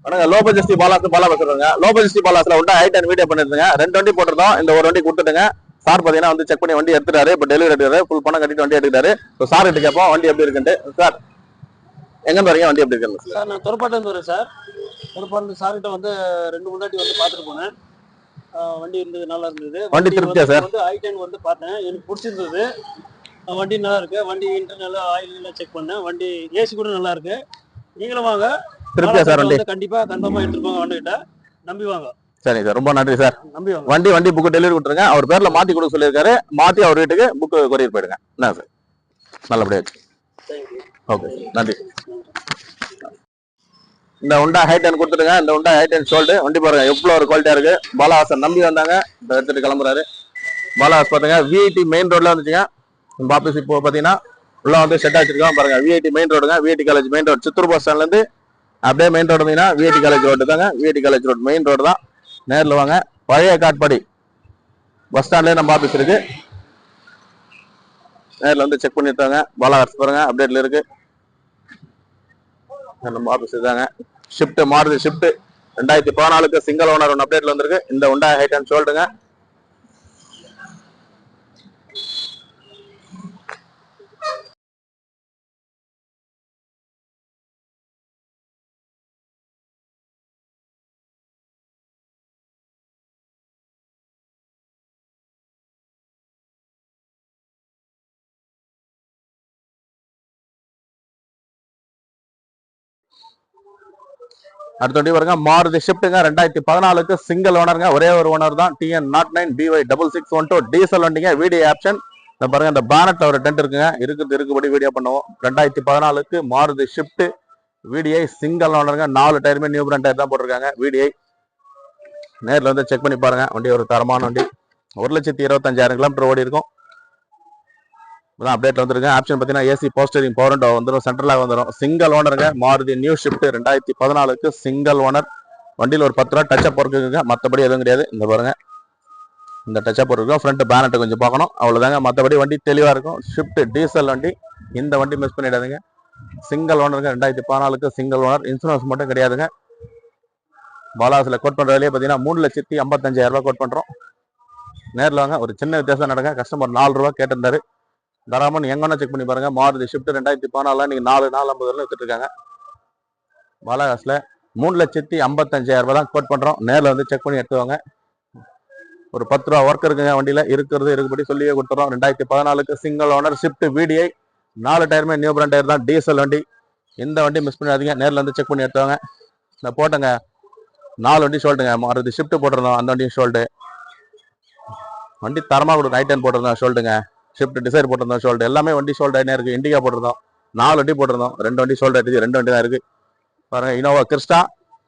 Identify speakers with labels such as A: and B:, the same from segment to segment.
A: வணக்கம். Low budget Bala பேசுறாங்க. Low budget பாலாஸ்ல விட்டு ஐட்டன் வீடியோ பண்ணிருந்தேங்க. 2 வண்டி போட்டிருந்தோம். இந்த ஒரு வண்டி கொடுத்துட்டுங்க. சார் பாத்தீங்கன்னா வந்து செக் பண்ணி வண்டி எடுத்துட்டாரு. இப்போ டெலிவரி எடுத்துறாரு. ஃபுல் பணம் கட்டிட்டு வண்டி எடுத்துட்டாரு. இப்போ சார் கிட்ட கேட்போம் வண்டி எப்படி இருக்குன்ட்டு. சார் எங்க வரீங்க? வண்டி எப்படி இருக்கு
B: சார்? நான் துறப்பாட்டு வரேன் சார். துறப்பாட்டு சார்கிட்ட வந்து 2 முன்னாடி வந்து பார்த்துட்டு போனேன். வண்டி இருந்தது, நல்லா இருந்தது.
A: வண்டி திருப்தியா சார்?
B: வந்து ஐ10 வந்து பார்த்தேன், எனக்கு பிடிச்சிருந்தது. வண்டி நல்லா இருக்கு. வண்டி இன்டர்னல் ஆயில் எல்லாம் செக் பண்ணேன். வண்டி ஏசி கூட நல்லா இருக்கு. நீங்களும் வாங்க.
A: திருப்தியா சார்? வண்டி
B: கண்டிப்பா கன்ஃபார்மா எடுத்துட்டு போங்க. வண்டிகிட்ட நம்பி வாங்க.
A: சரி சார், ரொம்ப நன்றி சார்.
B: நம்பி வாங்க.
A: வண்டி புக் டெலிவரி கொடுத்துருங்க. அவர் பேர்ல மாத்தி கொடுக்க சொல்லியிருக்காரு. மாத்தி அவர் வீட்டுக்கு புக் கொரியர் போயிடுங்க. என்ன சார், நல்லபடியா வச்சு. ஓகே, நன்றி. இந்த உண்டா ஹைட்டன் கொடுத்துருங்க. இந்த உண்டா ஹைட்டன் சோல்டு வண்டி பாருங்க எவ்வளவு ஒரு குவாலிட்டியா இருக்கு. பாலாஹாசன் நம்பி வந்தாங்க, இந்த எடுத்துட்டு கிளம்புறாரு. பாலாஹாஸ் பாத்துங்க விஐடி மெயின் ரோட்ல வந்துச்சுங்க. நம்ம ஆபீஸ் இப்போ பாத்தீங்கன்னா உள்ள வந்து செட் வச்சிருக்கோம் பாருங்க. விஐடி மெயின் ரோடுங்க. VIT college main road, Chittoor bus ஸ்டாண்ட்ல இருந்து அப்படியே மெயின் ரோடு வந்தீங்கன்னா விஐடி காலேஜ் ரோடு தாங்க. VIT college road main road தான். நேரில் வாங்க. பழைய காட்பாடி பஸ் ஸ்டாண்ட்லயே நம்ம ஆபீஸ் இருக்கு. நேரில் வந்து செக் பண்ணிட்டாங்க. பாலாஹாஸ் பாருங்க அப்டேட்ல இருக்கு. நம்ம ஆபீஸ் தாங்க. ஷிஃப்ட் மாறுது. ஷிஃப்ட் 2014 சிங்கிள் ஓனர் ஒன்று அப்டேட்ல வந்திருக்கு. இந்த உண்டா ஹைட்டன் சொல்லுங்க. அடுத்த வண்டி பாருங்க மாருதி ஷிஃப்ட்டுங்க. 2014 சிங்கிள் ஓனருங்க. ஒரே ஒரு ஓனர் தான். TN09 BY6612 டீசல் வண்டிங்க. வீடியோ ஆப்ஷன் பாருங்க. இந்த பேனட்ல ஒரு டென்ட் இருக்குங்க. இருக்குபடி வீடியோ பண்ணுவோம். 2014 மாருதி ஷிஃப்ட் VDI சிங்கிள் ஓனருங்க. 4 டயருமே நியூ பிராண்ட் டயர் தான் போட்டிருக்காங்க. VDI நேரில் வந்து செக் பண்ணி பாருங்க. வண்டி ஒரு தரமான வண்டி. 1,25,000 கிலோமீட்டர் ஓடி இருக்கும். அப்டேட் வந்துருங்க. ஆப்ஷன் பார்த்தீங்கன்னா ஏசி போஸ்டரிங் பவர் விண்டோ வந்துடும். சென்ட்ரலாக வந்துடும். சிங்கிள் ஓனருங்க. Maruti new Swift 2014 single owner. வண்டியில் ஒரு 10 ரூபா டச்சப் இருக்குங்க. மற்றபடி எதுவும் கிடையாது. இந்த பாருங்க, இந்த டச்சப் இருக்கும். ஃப்ரண்ட் பேனட்டை கொஞ்சம் பார்க்கணும், அவ்வளோதாங்க. மற்றபடி வண்டி தெளிவாக இருக்கும். ஷிஃப்ட் டீசல் வண்டி. இந்த வண்டி மிஸ் பண்ணிடாதுங்க. சிங்கிள் ஓனருங்க. 2014 சிங்கிள் ஓனர். இன்சூரன்ஸ் மட்டும் கிடையாதுங்க. பாலாசில் கோட் பண்ணுற வேலையே பார்த்தீங்கன்னா 3,55,000 ரூபா கோட் பண்ணுறோம். நேரில் வாங்க. ஒரு சின்ன வித்தியாசம் நடங்க. கஸ்டமர் 4 ரூபா கேட்டிருந்தாரு. தராமன் எங்கன்னா செக் பண்ணி பாருங்க. மாருதி ஷிஃப்ட் 2014 நீங்க 4,450 வித்துட்டு இருக்காங்க. பாலாகாஸ்ல 3,55,000 ரூபாய் தான் கோட் பண்றோம். நேரில் வந்து செக் பண்ணி எடுத்துவாங்க. ஒரு 10 ரூபா ஒர்க் இருக்குங்க வண்டியில. இருக்குபடி சொல்லியே கொடுத்துறோம். 2014 சிங்கிள் ஓனர் ஷிஃப்ட் VDI 4 டயருமே நியூ பிராண்ட் டயர் தான். டீசல் வண்டி. இந்த வண்டி மிஸ் பண்ணாதீங்க. நேரில் வந்து செக் பண்ணி எடுத்துவாங்க. நான் போட்டேங்க 4 வண்டி ஷோல்டுங்க. மாருதி ஷிஃப்ட் போட்டிருந்தோம், அந்த வண்டியும் ஷோல்டு. வண்டி தரமாக கொடுக்கும். I10 போட்டிருந்தோம் ஷோல்டுங்க. ஷிஃப்ட் டிசைர் போட்டிருந்தோம் ஷோல்டு. எல்லாமே வண்டி ஷோல்டு ஆகினே இருக்கு. இண்டிகா போட்டிருந்தோம். 4 வண்டி போட்டிருந்தோம். 2 வண்டி ஷோல்டு ஆயிடுச்சு. 2 வண்டி தான் இருக்கு பாருங்க. இனோவா கிறிஸ்டா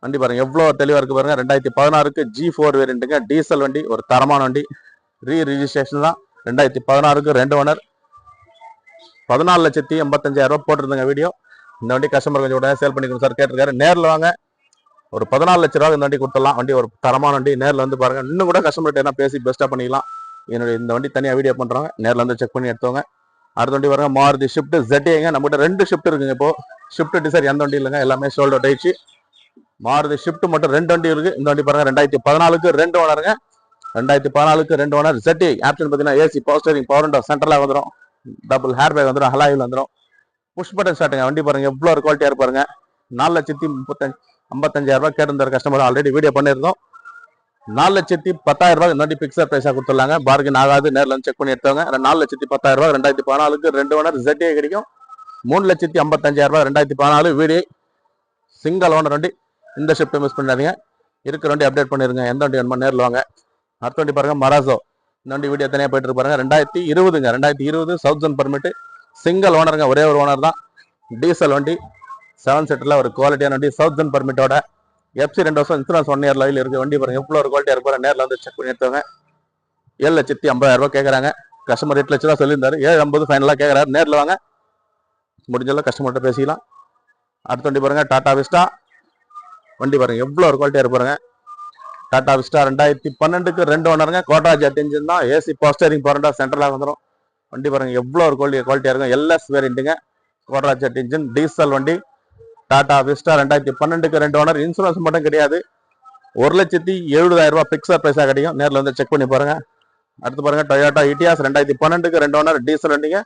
A: வண்டி பாருங்க எவ்வளவு தெளிவா இருக்கு பாருங்க. 2016 G4 வேரியண்ட்டுங்க. டீசல் வண்டி. ஒரு தரமான வண்டி. ரிஜிஸ்ட்ரேஷன் தான். 2016 2 ஓனர். 14,85,000 ரூபாய் போட்டிருந்தங்க வீடியோ. இந்த வண்டி கஸ்டமர் கொஞ்சம் உடனே சேல் பண்ணிக்கணும் சார் கேட்டிருக்காரு. நேரில் வாங்க. ஒரு 14 லட்ச ரூபா இந்த வண்டி கொடுத்துடலாம். வண்டி ஒரு தரமான வண்டி. நேரில் வந்து பாருங்க. இன்னும் கூட கஸ்டமர்கிட்ட என்ன பேசி பெஸ்ட்டாக பண்ணிக்கலாம். என்னுடைய இந்த வண்டி தனியாக வீடியோ பண்ணுறாங்க. நேரில் வந்து செக் பண்ணி எடுத்தவங்க. அடுத்த வண்டி பாருங்க மாருதி ஷிஃப்ட் ZAங்க. நம்மகிட்ட 2 ஷிஃப்ட் இருக்குங்க. இப்போ ஷிஃப்ட் டிசைர் எந்த வண்டி இல்லைங்க. எல்லாமே சோல்ட் அவுட் ஆயிடுச்சு. மாருதி ஷிஃப்ட் மட்டும் 2 வண்டி இருக்கு. இந்த வண்டி பாருங்க 2014 2 ஓனருங்க. 2014 2 ஓனர் ZA. ஆப்ஷன் பார்த்தீங்கன்னா ஏசி போஸ்டரிங் பவர் விண்டோ சென்ட்ரலாக வந்துடும். டபுள் ஹேர் பேக் வந்துடும். ஹலாயில் வந்துடும். புஷ் பட்டன் ஸ்டார்ட்டுங்க. வண்டி பாருங்க எவ்வளோ ஒரு குவாலிட்டியாக இருப்பாருங்க. 4,55,000 ரூபாய் கேட்டிருந்தாரு கஸ்டமர். ஆல்ரெடி வீடியோ பண்ணியிருந்தோம். 4,10,000 ரூபாய் இந்த வண்டி பிக்சர் பிரைஸாக கொடுத்துடலாங்க. பார்கின் ஆகாது. நேரில் வந்து செக் பண்ணி எடுத்தவங்க. 4,10,000 ரூபாய் 2014 2 ஓனர் ZA கிடைக்கும். 3,55,000 ரூபாய் 2014 VDI சிங்கிள் ஓனர் வண்டி. இந்த ஷிஃப்ட் மிஸ் பண்ணாதீங்க. இருக்கிற வண்டி அப்டேட் பண்ணிருங்க. எந்த வண்டி வேணுமோ நேரில் வாங்க. அடுத்த வண்டி பாருங்க மராசோ. இந்த வண்டி வீடியோ தனியாக போயிட்டு இருப்பாருங்க. 2020ங்க. 2020 சவுத் ஜோன் பர்மிட். சிங்கிள் ஓனருங்க. ஒரே ஒரு ஓனர் தான். டீசல் வண்டி. 7 சீட்டர்ல ஒரு குவாலிட்டியான வண்டி. சவுத் ஜோன் பர்மிட்டோட FC 2 வருஷம் இன்சூரன்ஸ் 1 இயர் லைவில் இருக்கு. வண்டி பாருங்க எவ்வளோ ஒரு குவாலிட்டியா இருப்பாரு. நேரில் வந்து செக் பண்ணி எடுத்தவங்க. 7,50,000 ரூபாய் கேட்கறாங்க. கஸ்டமர் 8 லட்ச ரூபா சொல்லியிருந்தாரு. 7,50,000 ஃபைனலாக கேட்கறாரு. நேரில் வாங்க. முடிஞ்சளவு கஸ்டமர்கிட்ட பேசிக்கலாம். அடுத்த வண்டி பாருங்க டாடா விஸ்டா. வண்டி பாருங்க எவ்வளோ ஒரு குவாலிட்டியா இருப்பாருங்க. டாடா விஸ்டா 2012 2 ஓனருங்க. கோட்ரா ஜெட் இன்ஜின் தான். ஏசி போஸ்டரிங் பவர் சென்ட்ரலாக வந்துடும். வண்டி பாருங்க எவ்வளோ ஒரு குவாலிட்டியா இருக்கும். LS வேரியண்ட்டுங்க. கோட்ரா ஜெட் இன்ஜின் டீசல் வண்டி. டாடா விஸ்டா 2012க்கு 2 ஓனர், இன்சூரன்ஸ் மட்டும் கிடையாது. 1,70,70,000 ரூபாய் பிக்சர் பைசா கிடைக்கும். நேரில் வந்து செக் பண்ணி பாருங்க. அடுத்து பாருங்க டொயோட்டா இட்டியாஸ் 2012க்கு 2 ஓனர், டீசல் வண்டிங்க.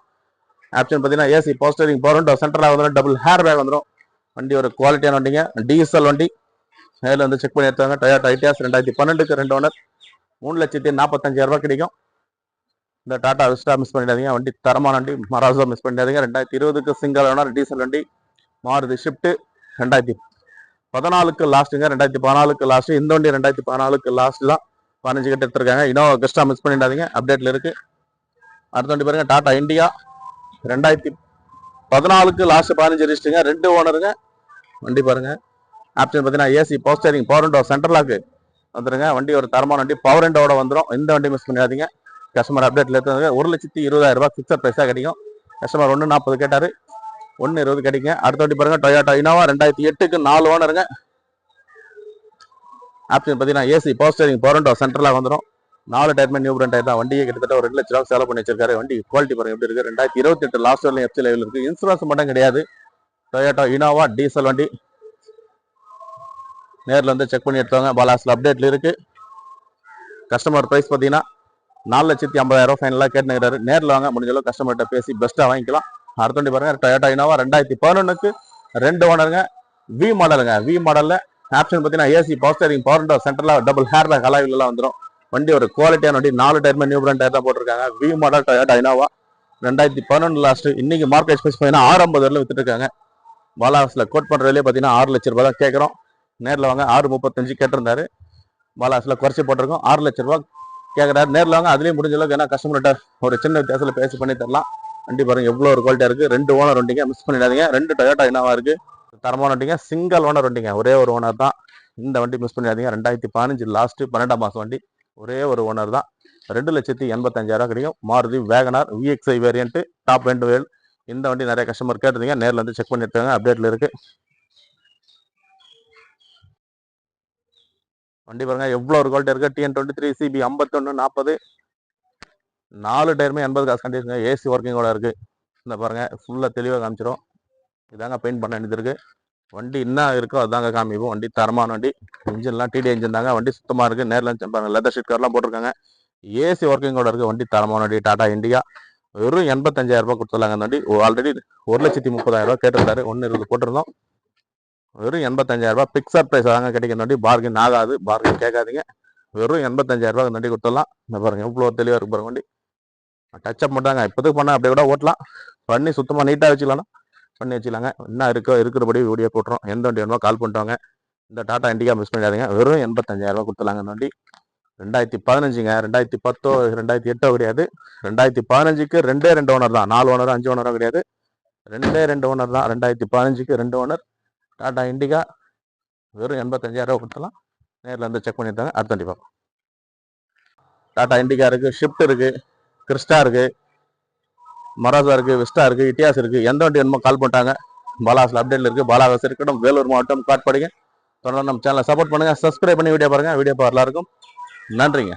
A: ஆப்ஷன் பார்த்தீங்கன்னா AC power steering power window சென்டராக வந்துடும், டபுள் ஹேர் பேக் வந்துடும். வண்டி ஒரு குவாலிட்டியான வண்டிங்க, டீசல் வண்டி. நேரில் வந்து செக் பண்ணி எடுத்தாங்க. டொயோட்டா இட்டியாஸ் 2012க்கு 2 ஓனர், 3,45,000 ரூபாய் கிடைக்கும். இந்த டாடா விஸ்டா மிஸ் பண்ணிடாதீங்க, வண்டி தரமான வண்டி. மராசா மிஸ் பண்ணிடாதீங்க. 2020க்கு சிங்கிள் ஓனர் டீசல் வண்டி. மாருதி ஷிஃப்ட் 2014க்கு லாஸ்ட்டுங்க, 2014க்கு லாஸ்ட். இந்த வண்டி 2014க்கு லாஸ்ட் தான், 15 கட்டு எடுத்திருக்காங்க. இனோவா கிறிஸ்டா மிஸ் பண்ணிடாதீங்க, அப்டேட்ல இருக்கு. அடுத்த வண்டி பாருங்க டாடா இண்டியா 2014க்கு லாஸ்ட் 15 ரிஜிஸ்டருங்க, 2 ஓனருங்க. வண்டி பாருங்க. ஆப்ஷன் பார்த்தீங்கன்னா AC power steering power window central lock வந்துருங்க. வண்டி ஒரு தரமான வண்டி, பவர் விண்டோட வந்துடும். இந்த வண்டி மிஸ் பண்ணிடாதீங்க. கஸ்டமர் அப்டேட்ல எடுத்தாங்க. 1,20,000 ரூபாய் பிக்சர் பைசா கிடைக்கும். கஸ்டமர் 1,40 கேட்டாரு, 1,20 கிடைக்குங்க. அடுத்த வண்டி பாருங்க டொயோட்டா இனோவா 2008க்கு 4 ஓனருங்க. ஆப்ஷன் பார்த்தீங்கன்னா AC power steering power window சென்ட்ரலாக வந்துடும். 4 டயர்மே நியூ பிராண்ட் டயர் தான். வண்டியை கிட்டத்தட்ட ஒரு 2 லட்ச ரூபா செலவு பண்ணி வச்சிருக்காரு. வண்டி குவாலிட்டி பாருங்க எப்படி இருக்கு. 2028 லாஸ்ட் வரலையும் எஃப்சி லெவல் இருக்கு. இன்சூரன்ஸ் மட்டும் கிடையாது. டொயோட்டா இனோவா டீசல் வண்டி. நேரில் வந்து செக் பண்ணி எடுத்தாங்க. பாலாஸ்ல அப்டேட்ல இருக்கு. கஸ்டமர் பிரைஸ் பார்த்தீங்கன்னா 4,50,000 ரூபாய் ஃபைனலாக கேட்டுக்கிறாரு. நேரில் வாங்க, முடிஞ்ச அளவு கஸ்டமர்கிட்ட பேசி பெஸ்ட்டாக வாங்கிக்கலாம். அடுத்த வண்டி பாருங்க டொயோட்டா இனோவா 2011க்கு 2 ஓனருங்க. வி மாடலுங்க. வி மாடல்ல ஆப்ஷன் பார்த்தீங்கன்னா AC power steering power window சென்டரில் டபுள் ஹேர் பேக் அலாய்லாம் வந்துடும். வண்டி ஒரு குவாலிட்டியான வண்டி, 4 டயர்மே நியூ பிராண்ட் டயர் தான் போட்டிருக்காங்க. V model Toyota Innova 2011 last. இன்னைக்கு மார்க்கெட் ஸ்பேஸ் பார்த்தீங்கன்னா 650 வரல வித்துட்டு இருக்காங்க. பாலாஸ்ல கோட் பண்ற விலையே பார்த்தீங்கன்னா 6 லட்ச ரூபாய் தான் கேட்குறோம். நேரில் வாங்க. 6,35 கேட்டிருந்தாரு. பாலாஸ்ல குறைச்சி போட்டிருக்கோம். 6 லட்ச ரூபாய் கேட்குறாரு. நேரில் வாங்க. அதுலேயும் முடிஞ்ச அளவுக்கு ஏன்னா கஸ்டமர்கிட்ட ஒரு சின்ன வித்தியாசத்தில் பேசி பண்ணி தரலாம். வண்டி பாருங்க எவ்வளோ ஒரு குவாலிட்டியா இருக்கு. 2 ஓனர் வண்டிங்க, மிஸ் பண்ணிடாதீங்க. 2 டொயோட்டா இனோவா இருக்கு, தரமான வண்டிங்க. சிங்கிள் ஓனர் வண்டிங்க, ஒரே ஒரு ஓனர் தான். இந்த வண்டி மிஸ் பண்ணிடாதீங்க. 2015 லாஸ்ட் 12ஆம் மாசம் வண்டி, ஒரே ஒரு ஓனர் தான். 2,85,000 கிடைக்கும். Maruti WagonR VXI variant top end வேல். இந்த வண்டி நிறைய கஸ்டமர் கேட்டிருந்தீங்க. நேரில் வந்து செக் பண்ணி எடுத்தாங்க, அப்டேட்ல இருக்கு. வண்டி பாருங்க எவ்வளோ ஒரு குவாலிட்டி இருக்கு. TN23 CB 5140, 4 டயருமே 80 காசு கண்டிஷன், ஏசி ஒர்க்கிங்கோட இருக்கு. இந்த பாருங்க ஃபுல்லாக தெளிவாக காமிச்சிடும். இதாங்க பெயிண்ட் பண்ண வேண்டியது இருக்கு. வண்டி என்ன இருக்கோ அதாங்க காமிப்போம். வண்டி தரமான வண்டி, இன்ஜின்லாம் டிடி இன்ஜின் தாங்க. வண்டி சுத்தமாக இருக்கு. நேரில் பாருங்க லெதர் ஷீட் கவர்லாம் போட்டிருக்காங்க. ஏசி ஒர்க்கிங்கோட இருக்கு. வண்டி தரமான வண்டி. டாடா இண்டியா வெறும் 85,000 ரூபாய் கொடுத்துடலாங்க. அந்த வண்டி ஆல்ரெடி 1,30,30,000 ரூபாய் கேட்டிருந்தாரு. 1,20 போட்டிருந்தோம். வெறும் 85,000 ரூபாய் பிக்சர் பிரைஸ் தாங்க கிடைக்கும். வண்டி பார்கின் ஆகாது, பார்கின் கேட்காதீங்க. வெறும் 85,000 ரூபாய் வண்டி கொடுத்துடலாம். இந்த பாருங்க எவ்வளோ தெளிவாக இருக்கு பாருங்க வண்டி. டச்சப் பண்ணாங்க, இப்போதுக்கு பண்ணால் அப்படியே கூட ஓட்டலாம். பண்ணி சுத்தமாக நீட்டாக வச்சுக்கலாம், பண்ணி வச்சுக்கலாங்க. என்ன இருக்கோ இருக்கிறபடி வீடியோ போட்டுரும். எந்த வண்டி வேணுமோ கால் பண்ணிட்டாங்க. இந்த டாடா இண்டிகா மிஸ் பண்ணிடாதீங்க. வெறும் 85,000 ரூபாய் கொடுத்துலாங்க. இந்த வண்டி 2015ங்க. 2010 2008 கிடையாது. 2015க்கு 2 ஓனர் தான். 4 ஓனர் 5 ஓனரோ கிடையாது. 2 ஓனர் தான். 2015க்கு 2 ஓனர் டாடா இண்டிகா வெறும் 85,000 ரூபாய் கொடுத்துலாம். நேரில் வந்து செக் பண்ணியிருந்தாங்க. அடுத்த வண்டி பார்ப்போம். டாடா இண்டிகா இருக்கு, ஷிஃப்ட் இருக்கு, கிறிஸ்டா இருக்கு, மராசா இருக்கு, விஸ்டா இருக்கு, இட்டியாஸ் இருக்கு. எந்த வண்டி வேணுமோ கால் பண்ணிட்டாங்க. பாலாஸ்ல அப்டேட்ல இருக்கு. பாலாவாஸ் இருக்கட்டும், வேலூர் மாவட்டம் காட்பாடிங்க. தொடர்ந்து நம்ம சேனலை சப்போர்ட் பண்ணுங்க, சப்ஸ்கிரைப் பண்ணி வீடியோ பாருங்க. வீடியோ பார்க்கலாம் இருக்கும். நன்றிங்க.